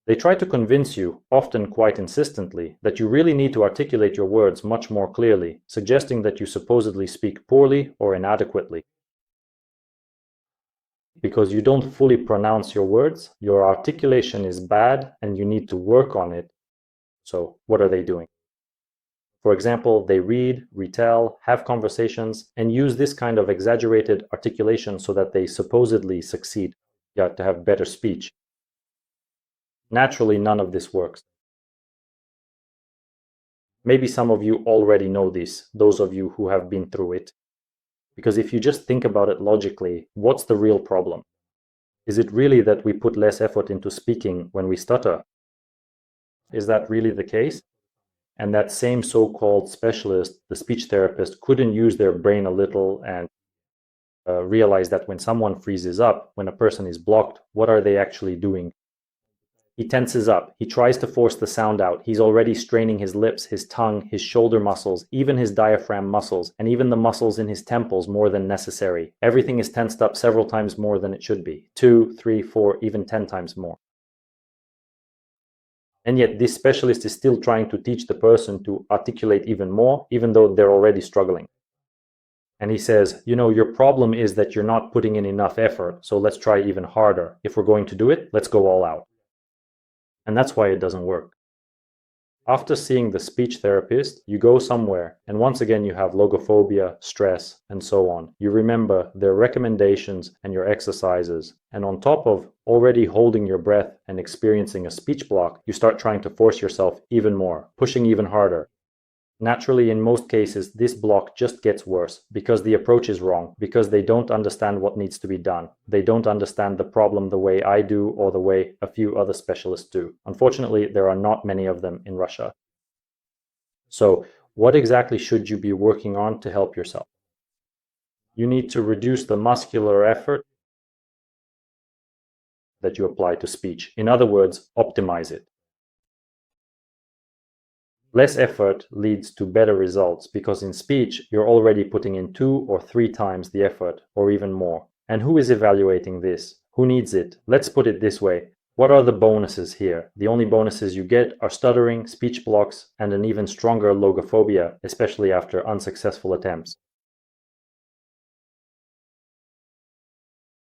They try to convince you, often quite insistently, that you really need to articulate your words much more clearly, suggesting that you supposedly speak poorly or inadequately. Because you don't fully pronounce your words, your articulation is bad and you need to work on it. So what are they doing? For example, they read, retell, have conversations, and use this kind of exaggerated articulation so that they supposedly succeed, to have better speech. Naturally, none of this works. Maybe some of you already know this, those of you who have been through it. Because if you just think about it logically, what's the real problem? Is it really that we put less effort into speaking when we stutter? Is that really the case? And that same so-called specialist, the speech therapist, couldn't use their brain a little and realize that when someone freezes up, when a person is blocked, what are they actually doing? He tenses up. He tries to force the sound out. He's already straining his lips, his tongue, his shoulder muscles, even his diaphragm muscles, and even the muscles in his temples more than necessary. Everything is tensed up several times more than it should be. 2, 3, 4, even 10 times more. And yet this specialist is still trying to teach the person to articulate even more, even though they're already struggling. And he says, your problem is that you're not putting in enough effort, so let's try even harder. If we're going to do it, let's go all out. And that's why it doesn't work. After seeing the speech therapist, you go somewhere, and once again you have logophobia, stress, and so on. You remember their recommendations and your exercises, and on top of already holding your breath and experiencing a speech block, you start trying to force yourself even more, pushing even harder. Naturally, in most cases, this block just gets worse because the approach is wrong, because they don't understand what needs to be done. They don't understand the problem the way I do or the way a few other specialists do. Unfortunately, there are not many of them in Russia. So, what exactly should you be working on to help yourself? You need to reduce the muscular effort that you apply to speech. In other words, optimize it. Less effort leads to better results because in speech, you're already putting in 2 or 3 times the effort or even more. And who is evaluating this? Who needs it? Let's put it this way. What are the bonuses here? The only bonuses you get are stuttering, speech blocks, and an even stronger logophobia, especially after unsuccessful attempts.